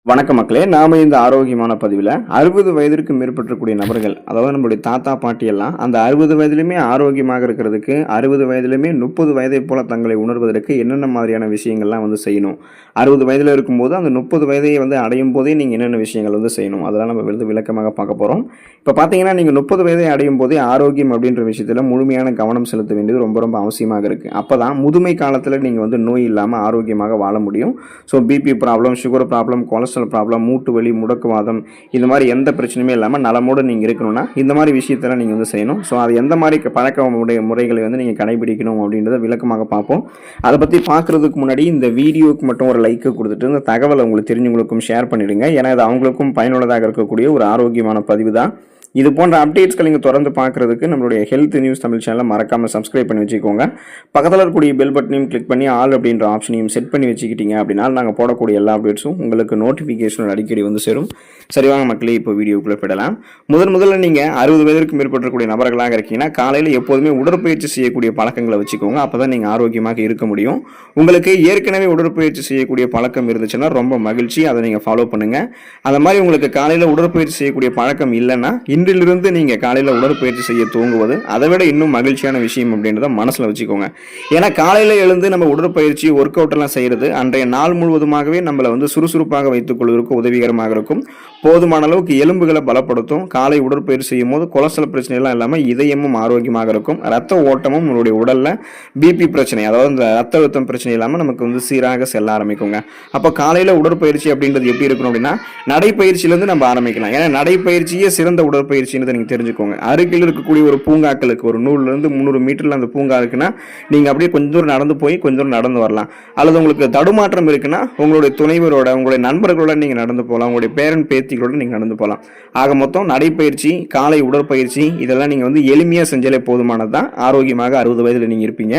வணக்கம் மக்களே, நாம இந்த ஆரோக்கியமான பதிவில் 60 வயதிற்கு மேற்பட்டக்கூடிய நபர்கள், அதாவது நம்மளுடைய தாத்தா பாட்டி எல்லாம் அந்த 60 வயதிலுமே ஆரோக்கியமாக இருக்கிறதுக்கு 60 வயதிலுமே 30 வயதை போல தங்களை உணர்வதற்கு என்னென்ன மாதிரியான விஷயங்கள்லாம் செய்யணும். 60 வயதில் இருக்கும்போது அந்த 30 வயதை அடையும் போதே நீங்கள் என்னென்ன விஷயங்கள் செய்யணும், அதெல்லாம் நம்ம விளக்கமாக பார்க்க போகிறோம். இப்போ பார்த்தீங்கன்னா நீங்கள் 30 வயதை அடையும் போதே ஆரோக்கியம் அப்படின்ற விஷயத்தில் முழுமையான கவனம் செலுத்த வேண்டியது ரொம்ப ரொம்ப அவசியமாக இருக்குது. அப்போ தான் முதுமை காலத்தில் நீங்கள் நோய் இல்லாமல் ஆரோக்கியமாக வாழ முடியும். So BP problem, sugar problem, cholesterol problem, மூட்டு வலி, முடக்குவாதம், இந்த மாதிரி எந்த பிரச்சனையுமே இல்லாமல் நலமோடு நீங்கள் இருக்கணும்னா இந்த மாதிரி விஷயத்தெல்லாம் நீங்கள் செய்யணும். ஸோ அது எந்த மாதிரி பழக்க முறைகளை நீங்கள் கடைபிடிக்கணும் அப்படின்றத விளக்கமாக பார்ப்போம். அதை பற்றி பார்க்குறதுக்கு முன்னாடி இந்த வீடியோவுக்கு மட்டும் ஒரு லைக்கை கொடுத்துட்டு இந்த தகவலை உங்களுக்கு தெரிஞ்சவங்களுக்கும் ஷேர் பண்ணிவிடுங்க. ஏன்னா இது அவங்களுக்கும் பயனுள்ளதாக இருக்கக்கூடிய ஒரு ஆரோக்கியமான பதிவு தான். இது போன்ற அப்டேட்ஸ்கள் நீங்கள் தொடர்ந்து பார்க்குறதுக்கு நம்மளுடைய ஹெல்த் நியூஸ் தமிழ் சேனலை மறக்காமல் சப்ஸ்கிரைப் பண்ணி வச்சுக்கோங்க. பக்கத்தில் இருக்கக்கூடிய பெல் பட்டனையும் கிளிக் பண்ணி ஆல் அப்படின்ற ஆப்ஷனையும் செட் பண்ணி வச்சுக்கிட்டீங்க அப்படின்னா நாங்கள் போடக்கூடிய எல்லா அப்டேட்ஸும் உங்களுக்கு நோட்டிஃபிகேஷன் அடிக்கடி சேரும். சரி வாங்க மக்களே, இப்போ வீடியோக்குள்ளே போயிடலாம். முதல்ல நீங்கள் 60 வயதிற்கு மேற்பட்டக்கூடிய நபர்களாக இருக்கீங்கன்னா காலையில் எப்போதுமே உடற்பயிற்சி செய்யக்கூடிய பழக்கங்களை வச்சுக்கோங்க. அப்போ தான் நீங்கள் ஆரோக்கியமாக இருக்க முடியும். உங்களுக்கு ஏற்கனவே உடற்பயிற்சி செய்யக்கூடிய பழக்கம் இருந்துச்சுன்னா ரொம்ப மகிழ்ச்சி, அதை நீங்கள் ஃபாலோ பண்ணுங்கள். அந்த மாதிரி உங்களுக்கு காலையில் உடற்பயிற்சி செய்யக்கூடிய பழக்கம் இல்லைன்னா இன்றிலிருந்து நீங்கள் காலையில் உடற்பயிற்சி செய்ய துவங்குவது அதை விட இன்னும் மகிழ்ச்சியான விஷயம் அப்படின்றத மனசில் வச்சுக்கோங்க. ஏன்னா காலையில் எழுந்து நம்ம உடற்பயிற்சி ஒர்க் அவுட் எல்லாம் செய்கிறது அன்றைய நாள் முழுவதுமாகவே நம்மளை சுறுசுறுப்பாக வைத்துக் கொள்வதற்கு உதவிகரமாக இருக்கும். போதுமான அளவுக்கு எலும்புகளை பலப்படுத்தும். காலை உடற்பயிற்சி செய்யும் போது கொலஸ்ட்ரால் பிரச்சனை எல்லாம் இல்லாமல் இதயமும் ஆரோக்கியமாக இருக்கும். ரத்த ஓட்டமும் நம்மளுடைய உடலில் பிபி பிரச்சனை, அதாவது இந்த ரத்த அழுத்தம் பிரச்சனை இல்லாமல் நமக்கு சீராக செல்ல ஆரம்பிக்குங்க. அப்போ காலையில் உடற்பயிற்சி அப்படின்றது எப்படி இருக்கணும் அப்படின்னா நடைப்பயிற்சியிலேருந்து நம்ம ஆரம்பிக்கலாம். ஏன்னா நடைப்பயிற்சியே சிறந்த உடற்பயிற்சின்னு நீங்கள் தெரிஞ்சுக்கோங்க. அருகில் இருக்கக்கூடிய ஒரு பூங்காக்களுக்கு ஒரு 100 to 300 மீட்டரில் அந்த பூங்கா இருக்குன்னா நீங்கள் அப்படியே கொஞ்சம் தூரம் நடந்து போய் கொஞ்சம் தூரம் நடந்து வரலாம். அல்லது உங்களுக்கு தடுமாற்றம் இருக்குன்னா உங்களுடைய துணைவரோட, உங்களுடைய நண்பர்களோட நீங்கள் நடந்து போகலாம். உங்களுடைய பேரன் பேத்திகளோட நீங்கள் நடந்து போகலாம். ஆக மொத்தம் நடைப்பயிற்சி, காலை உடற்பயிற்சி இதெல்லாம் நீங்கள் எளிமையாக செஞ்சாலே போதுமானது தான். ஆரோக்கியமாக 60 வயதில் நீங்கள் இருப்பீங்க.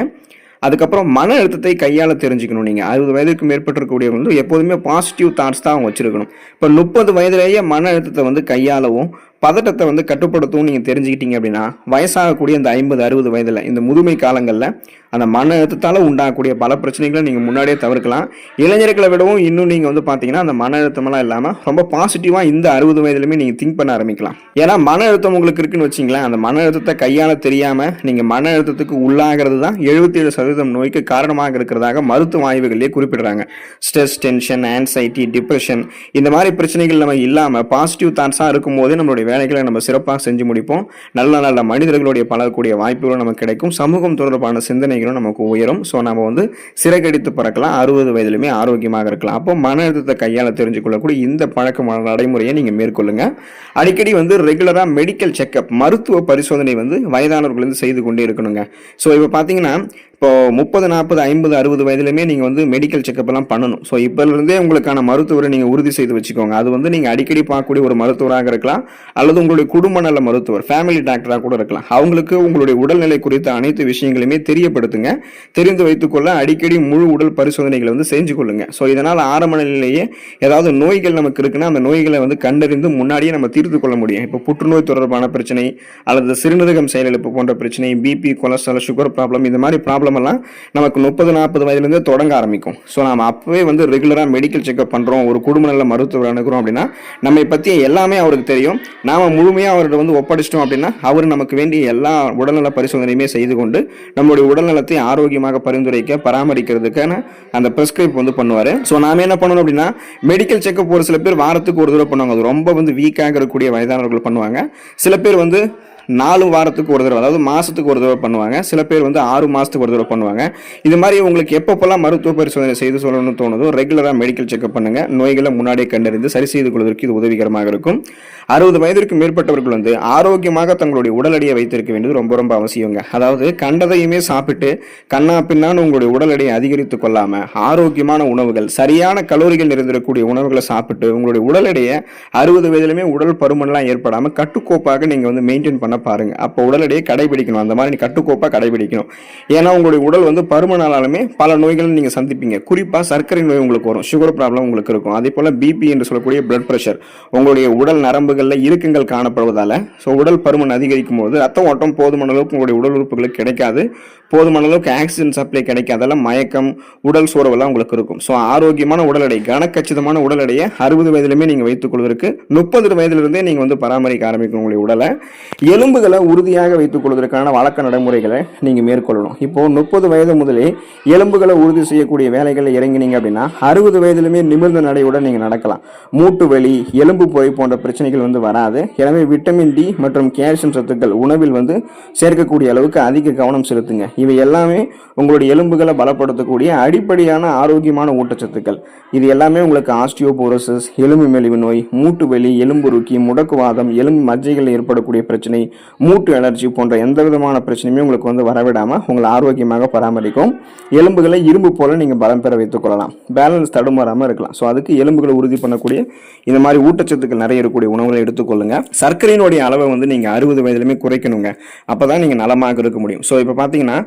அதுக்கப்புறம் மன அழுத்தத்தை கையாள தெரிஞ்சுக்கணும். நீங்கள் 60 வயதுக்கு மேற்பட்டிருக்கக்கூடியவங்க எப்போதுமே பாசிட்டிவ் தாட்ஸ் தான் அவங்க வச்சிருக்கணும். இப்போ 30 வயதிலேயே மன அழுத்தத்தை கையாளவும் பதட்டத்தை கட்டுப்படுத்தவும் நீங்கள் தெரிஞ்சுக்கிட்டீங்க அப்படின்னா வயசாகக்கூடிய இந்த 50-60 வயதில் இந்த முதுமை காலங்களில் அந்த மன அழுத்தத்தால் உண்டாகக்கூடிய பல பிரச்சனைகளை நீங்கள் முன்னாடியே தவிர்க்கலாம். இளைஞர்களை விடவும் இன்னும் நீங்கள் பார்த்தீங்கன்னா அந்த மன அழுத்தமெல்லாம் இல்லாமல் ரொம்ப பாசிட்டிவாக இந்த 60 வயதுலையுமே நீங்கள் திங்க் பண்ண ஆரம்பிக்கலாம். ஏன்னா மன அழுத்தம் உங்களுக்கு இருக்குன்னு வச்சிங்களேன், அந்த மன அழுத்தத்தை கையாள தெரியாமல் நீங்கள் மன அழுத்தத்துக்கு உள்ளாகிறது தான் 77% நோய்க்கு காரணமாக இருக்கிறதாக மருத்துவ ஆய்வுகளிலே குறிப்பிடுறாங்க. ஸ்ட்ரெஸ், டென்ஷன், ஆன்சைட்டி, டிப்ரெஷன் இந்த மாதிரி பிரச்சனைகள் நம்ம இல்லாமல் பாசிட்டிவ் தாட்ஸாக இருக்கும் போதே நம்மளுடைய வேலைகளை நம்ம சிறப்பாக செஞ்சு முடிப்போம். நல்ல நல்ல மனிதர்களுடைய பழகக்கூடிய வாய்ப்புகளும் நமக்கு கிடைக்கும். சமூகம் தொடர்பான சிந்தனைகளும் நமக்கு உயரும். ஸோ நம்ம சிறகடித்து பறக்கலாம். 60 வயதிலுமே ஆரோக்கியமாக இருக்கலாம். அப்போ மன அழுத்தத்தை கையாள தெரிஞ்சு கொள்ளக்கூடிய இந்த பழக்கமான நடைமுறையை நீங்கள் மேற்கொள்ளுங்க. அடிக்கடி ரெகுலராக மெடிக்கல் செக்அப், மருத்துவ பரிசோதனை வயதானவர்கள் செய்து கொண்டே இருக்கணுங்க. ஸோ இப்போ பார்த்தீங்கன்னா இப்போ 30, 40, 50, 60 வயதிலுமே நீங்கள் மெடிக்கல் செக்அப் எல்லாம் பண்ணணும். ஸோ இப்போலேருந்தே உங்களுக்கான மருத்துவரை நீங்கள் உறுதி செய்து வச்சுக்கோங்க. அது நீங்கள் அடிக்கடி பார்க்கக்கூடிய ஒரு மருத்துவராக இருக்கலாம், அல்லது உங்களுடைய குடும்ப நல மருத்துவர், ஃபேமிலி டாக்டராக கூட இருக்கலாம். அவங்களுக்கு உங்களுடைய உடல்நிலை குறித்த அனைத்து விஷயங்களையுமே தெரியப்படுத்துங்க. தெரிந்து வைத்துக்கொள்ள அடிக்கடி முழு உடல் பரிசோதனைகளை செஞ்சு கொள்ளுங்க. ஸோ இதனால் ஆரம்ப நிலையிலேயே ஏதாவது நோய்கள் நமக்கு இருக்குன்னா அந்த நோய்களை கண்டறிந்து முன்னாடியே நம்ம தீர்த்து கொள்ள முடியும். இப்போ புற்றுநோய் தொடர்பான பிரச்சனை, அல்லது சிறுநீரகம் செயலிழப்பு போன்ற பிரச்சனை, பிபி, கொலஸ்ட்ரால், சுகர் ப்ராப்ளம், இந்த மாதிரி ப்ராப்ளம் எல்லாம் நமக்கு 30, 40 வயதிலிருந்து தொடங்க ஆரம்பிக்கும். ஸோ நம்ம அப்பவே ரெகுலராக மெடிக்கல் செக்அப் பண்ணுறோம், ஒரு குடும்ப நல மருத்துவர் அணுகிறோம் அப்படின்னா நம்மை பற்றி எல்லாமே அவருக்கு தெரியும். நாம முழுமையாக அவர்கிட்ட ஒப்படைச்சிட்டோம் அப்படின்னா அவர் நமக்கு வேண்டிய எல்லா உடல்நல பரிசோதனையுமே செய்து கொண்டு நம்மளுடைய உடல்நலத்தை ஆரோக்கியமாக பரிந்துரைக்க பராமரிக்கிறதுக்கான அந்த பிரிஸ்கிரைப் பண்ணுவார். ஸோ நாம என்ன பண்ணணும் அப்படின்னா மெடிக்கல் செக்அப் ஒரு சில பேர் வாரத்துக்கு ஒரு தடவை பண்ணுவாங்க. அது ரொம்ப வீக்காக இருக்கக்கூடிய வயதானவர்கள் பண்ணுவாங்க. சில பேர் 4 வாரத்துக்கு ஒரு தடவை, அதாவது மாதத்துக்கு ஒரு தடவை பண்ணுவாங்க. சில பேர் 6 மாதத்துக்கு ஒரு தடவை பண்ணுவாங்க. இது மாதிரி உங்களுக்கு எப்பப்பெல்லாம் மருத்துவ பரிசோதனை செய்து சொல்லணும்னு தோணுதோ ரெகுலராக மெடிக்கல் செக்அப் பண்ணுங்க. நோய்களை முன்னாடியே கண்டறிந்து சரி செய்து கொள்வதற்கு இது உதவிகரமாக இருக்கும். 60 வயதிற்கு மேற்பட்டவர்கள் ஆரோக்கியமாக தங்களுடைய உடல் எடையை வைத்திருக்க வேண்டியது ரொம்ப ரொம்ப அவசியங்க. அதாவது கண்டதையுமே சாப்பிட்டு கண்ணா பின்னான்னு உங்களுடைய உடல் எடையை அதிகரித்துக் கொள்ளாம ஆரோக்கியமான உணவுகள், சரியான கலோரிகள் நிறைந்திருக்கக்கூடிய உணவுகளை சாப்பிட்டு உங்களுடைய உடல் எடையை 60 வயதிலுமே உடல் பருமன்லாம் ஏற்படாமல் கட்டுக்கோப்பாக நீங்கள் மெயின்டைன் பண்ண பண்ண பாருங்கள். அப்போ உடல் எடையை கடைபிடிக்கணும், அந்த மாதிரி கட்டுக்கோப்பாக கடைபிடிக்கணும். ஏன்னா உங்களுடைய உடல் வந்து பருமனாலுமே பல நோய்கள் நீங்கள் சந்திப்பீங்க. குறிப்பாக சர்க்கரை நோய் உங்களுக்கு வரும், சுகர் ப்ராப்ளம் உங்களுக்கு இருக்கும். அதே போல் பிபி என்று சொல்லக்கூடிய பிளட் ப்ரெஷர், உங்களுடைய உடல் நரம்புகளில் இறுக்கங்கள் காணப்படுவதால் உடல் பருமன் அதிகரிக்கும் போது ரத்த ஓட்டம் போதுமான அளவுக்கு உங்களுடைய உடல் உறுப்புகளுக்கு கிடைக்காது, போதுமான அளவுக்கு ஆக்சிஜன் சப்ளை கிடைக்காதால மயக்கம், உடல் சோர்வெல்லாம் உங்களுக்கு இருக்கும். ஸோ ஆரோக்கியமான உடல் எடை, கனக்கச்சிதமான உடல் எடையை 60 வயதிலுமே நீங்கள் வைத்துக் கொள்வதற்கு 30 வயதிலிருந்தே நீங்கள் வந்து பராமரிக்க ஆரம்பிக்கணும். உங்களுடைய உடலை எலும்புகளை உறுதியாக வைத்துக் கொள்வதற்கான வழக்க நடைமுறைகளை நீங்கள் மேற்கொள்ளணும். இப்போ 30 வயது முதலே எலும்புகளை உறுதி செய்யக்கூடிய வேலைகளை இறங்கினீங்க அப்படின்னா 60 வயதிலுமே நிமிர்ந்த நடையுடன் நீங்கள் நடக்கலாம். மூட்டு வலி, எலும்பு புரை போன்ற பிரச்சனைகள் வந்து வராது. எனவே விட்டமின் டி மற்றும் கால்சியம் சத்துக்கள் உணவில் வந்து சேர்க்கக்கூடிய அளவுக்கு அதிக கவனம் செலுத்துங்க. இவை எல்லாமே உங்களுடைய எலும்புகளை பலப்படுத்தக்கூடிய அடிப்படையான ஆரோக்கியமான ஊட்டச்சத்துக்கள். இது எல்லாமே உங்களுக்கு ஆஸ்டியோபோரோசிஸ், எலும்பு மெலிவு நோய், மூட்டு வலி, எலும்புருக்கி, முடக்குவாதம், எலும்பு மஜ்ஜைகளில் ஏற்படக்கூடிய பிரச்சனை, மூட்டு அலர்ஜி போன்ற எந்த விதமான பிரச்சனையுமே உங்களுக்கு வந்து வரவிடாமல் உங்களை ஆரோக்கியமாக பராமரிக்கும். எலும்புகளை இரும்பு போல நீங்கள் பலம் பெற வைத்துக் கொள்ளலாம், பேலன்ஸ் தடுமாறாமல் இருக்கலாம். ஸோ அதுக்கு எலும்புகளை உறுதி பண்ணக்கூடிய இந்த மாதிரி ஊட்டச்சத்துக்கள் நிறைய இருக்கக்கூடிய உணவுகளை எடுத்துக்கொள்ளுங்க. சர்க்கரையினுடைய அளவை வந்து நீங்கள் 60 வயதிலுமே குறைக்கணுங்க. அப்போ தான் நீங்கள் நலமாக இருக்க முடியும். ஸோ இப்போ பார்த்தீங்கன்னா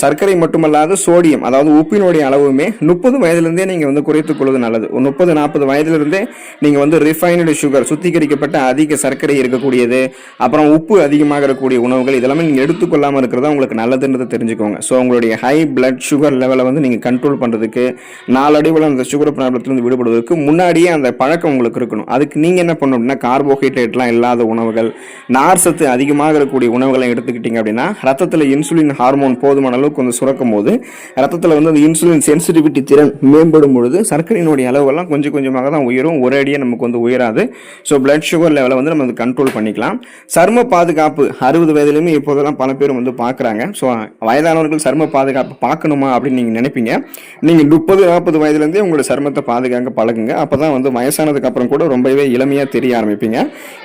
சர்க்கரை மட்டுமல்லாது சோடியம், அதாவது உப்பினுடைய அளவுமே 30 வயதிலிருந்தே நீங்கள் வந்து குறைத்துக் கொள்வது நல்லது. 30-40 வயதிலிருந்தே நீங்கள் வந்து ரிஃபைன்டு சுகர், சுத்திகரிக்கப்பட்ட அதிக சர்க்கரை இருக்கக்கூடியது, அப்புறம் உப்பு அதிகமாக இருக்கக்கூடிய உணவுகள் இதெல்லாமே நீங்கள் எடுத்துக்கொள்ளாமல் இருக்கிறதா உங்களுக்கு நல்லதுன்றது தெரிஞ்சுக்கோங்க. ஸோ உங்களுடைய ஹை பிளட் சுகர் லெவலை வந்து நீங்கள் கண்ட்ரோல் பண்ணுறதுக்கு, நாளடைவில் அந்த சுகர் ப்ராப்ளத்திலிருந்து விடுபடுவதற்கு முன்னாடியே அந்த பழக்கம் உங்களுக்கு இருக்கணும். அதுக்கு நீங்கள் என்ன பண்ணணும் அப்படின்னா கார்போஹைட்ரேட்லாம் இல்லாத உணவுகள், நார் சத்து அதிகமாக இருக்கக்கூடிய உணவுகளை எடுத்துக்கிட்டீங்க அப்படின்னா ரத்தத்தில் இன்சுலின் ஹார்மோன் போதுமான அளவுக்கு வந்து சுரக்கும் போது ரத்தத்தில் வந்து அந்த இன்சுலின் சென்சிட்டிவிட்டி திறன் மேம்படும் பொழுது சர்க்கரையினுடைய அளவெல்லாம் கொஞ்சம் கொஞ்சமாக தான் உயரும், ஒரே அடியே நமக்கு வந்து உயராது. ஸோ பிளட் சுகர் லெவலை வந்து நம்ம கண்ட்ரோல் பண்ணிக்கலாம். சரும பாதுகாப்பு 60 வயதிலுமே இப்போதெல்லாம் பல பேர் வந்து பார்க்குறாங்க. ஸோ வயதானவர்கள் சரும பாதுகாப்பு பார்க்கணுமா அப்படின்னு நீங்கள் நினைப்பீங்க. நீங்கள் 30-40 வயதுலேருந்தே உங்களோட சருமத்தை பாதுகாக்க பழகுங்க. அப்போ தான் வந்து வயசானதுக்கு அப்புறம் கூட ரொம்பவே இளமையாக தெரிய ஆரம்பிப்பீங்க.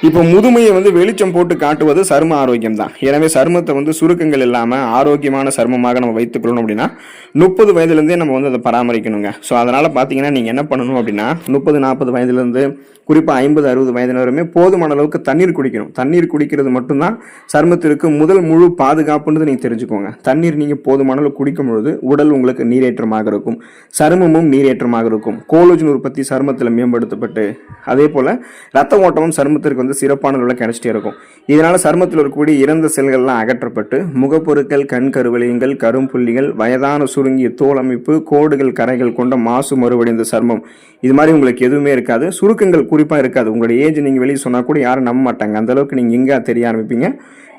இப்போ முதுமையை வந்து வெளிச்சம் போட்டு காட்டுவது சரும ஆரோக்கியம் தான். எனவே சருமத்தை வந்து சுருக்கங்கள் இல்லாமல் ஆரோக்கியமான சருமமாக நம்ம வைத்துக்கொள்ளணும் அப்படின்னா 30 வயதுலேருந்தே நம்ம வந்து அதை பராமரிக்கணுங்க. ஸோ அதனால் பார்த்தீங்கன்னா நீங்கள் என்ன பண்ணணும் அப்படின்னா 30-40 வயதுலேருந்து குறிப்பாக 50-60 வயதினருமே போதுமான அளவுக்கு தண்ணீர் குடிக்கணும். தண்ணீர் குடிக்கிறது மட்டும்தான் சருமத்திற்கு முதல் முழு பாதுகாப்புன்றது நீங்கள் தெரிஞ்சுக்கோங்க. தண்ணீர் நீங்கள் போதுமான அளவு குடிக்கும் பொழுது உடல் உங்களுக்கு நீரேற்றமாக இருக்கும், சருமமும் நீரேற்றமாக இருக்கும். கோலோஜன் உற்பத்தி சருமத்தில் மேம்படுத்தப்பட்டு அதே போல் ரத்த ஓட்டமும் சருமத்திற்கு வந்து சிறப்பான அளவில் கிடைச்சிட்டே இருக்கும். இதனால் சருமத்தில் இருக்கக்கூடிய இறந்த செல்கள்லாம் அகற்றப்பட்டு முகப்பொருட்கள், கண் கருவளையங்கள், கரும்புள்ளிகள், வயதான சுருங்கிய தோல் அமைப்பு, கோடுகள், கரைகள் கொண்ட மாசு மறுவடைந்த சருமம், இது மாதிரி உங்களுக்கு எதுவுமே இருக்காது. சுருக்கங்கள் குறிப்பாக இருக்காது. உங்களுடைய ஏஜ் நீங்கள் வெளியே சொன்னால் கூட யாரும் நம்ப மாட்டாங்க. அந்த அளவுக்கு நீங்கள் எங்கே தெரிய ஆரம்பிப்பீங்க.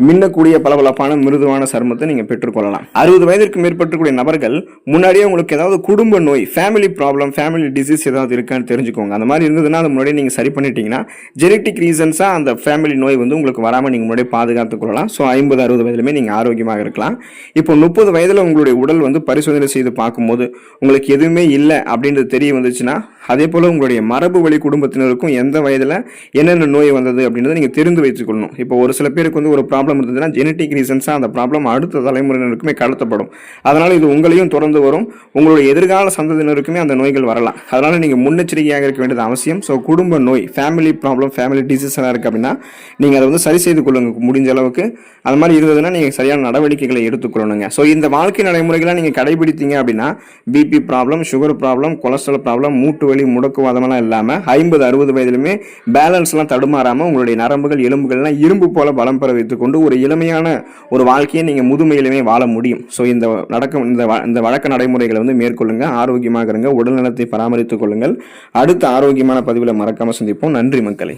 மின்னக்கூடிய பளபளப்பான மிருதுவான சருமத்தை நீங்கள் பெற்றுக்கொள்ளலாம். 60 வயதிற்கு மேற்பட்டக்கூடிய நபர்கள் முன்னாடியே உங்களுக்கு ஏதாவது குடும்ப நோய், ஃபேமிலி ப்ராப்ளம், ஃபேமிலி டிசீஸ் ஏதாவது இருக்கான்னு தெரிஞ்சுக்கோங்க. அந்த மாதிரி இருந்ததுன்னா அது முன்னாடியே நீங்கள் சரி பண்ணிட்டீங்கன்னா ஜெனட்டிக் ரீசன்ஸாக அந்த ஃபேமிலி நோய் வந்து உங்களுக்கு வராமல் நீங்கள் முன்னாடியே பாதுகாத்துக் கொள்ளலாம். ஸோ 50-60 வயதிலுமே நீங்கள் ஆரோக்கியமாக இருக்கலாம். இப்போ 30 வயதில் உங்களுடைய உடல் வந்து பரிசோதனை செய்து பார்க்கும்போது உங்களுக்கு எதுவுமே இல்லை அப்படின்றது தெரிய வந்துச்சுன்னா, அதே போல் உங்களுடைய மரபு வழி குடும்பத்தினருக்கும் எந்த வயதில் என்னென்ன நோய் வந்தது அப்படின்றத நீங்கள் தெரிந்து வைத்துக்கொள்ளணும். இப்போ ஒரு சில பேருக்கு வந்து ஒரு ப்ராப்ளம் இருந்ததுன்னா ஜெனட்டிக் ரீசன்ஸாக அந்த ப்ராப்ளம் அடுத்த தலைமுறையினருக்குமே கடத்தப்படும். அதனால் இது உங்களையும் தொடர்ந்து வரும், உங்களுடைய எதிர்கால சந்ததியினருக்குமே அந்த நோய்கள் வரலாம். அதனால் நீங்கள் முன்னெச்சரிக்கையாக இருக்க வேண்டியது அவசியம். ஸோ குடும்ப நோய், ஃபேமிலி ப்ராப்ளம், ஃபேமிலி டிசீஸ் எல்லாம் இருக்குது அப்படின்னா நீங்கள் அதை வந்து சரி செய்து கொள்ளுங்க முடிஞ்ச அளவுக்கு. அது மாதிரி இருந்ததுன்னா நீங்கள் சரியான நடவடிக்கைகளை எடுத்துக்கொள்ளணுங்க. ஸோ இந்த வாழ்க்கை நடைமுறைகளை நீங்கள் கடைபிடித்தீங்க அப்படின்னா BP problem, sugar problem, cholesterol problem, மூட்டு வலி, முடக்குவாதமெல்லாம் இல்லாமல் 50-60 வயதிலுமே பேலன்ஸ்லாம் தடுமாறாமல் உங்களுடைய நரம்புகள், எலும்புகள்லாம் இரும்பு போல பலம் பெற வைத்துக்கொண்டு ஒரு இளமையான ஒரு வாழ்க்கையை நீங்கள் முதுமையிலுமே வாழ முடியும். ஸோ இந்த வழக்க நடைமுறைகளை வந்து மேற்கொள்ளுங்க, ஆரோக்கியமாக இருங்க, உடல் நலத்தை பராமரித்துக் கொள்ளுங்கள். அடுத்த ஆரோக்கியமான பதிவில் மறக்காமல் சந்திப்போம். நன்றி மக்களே.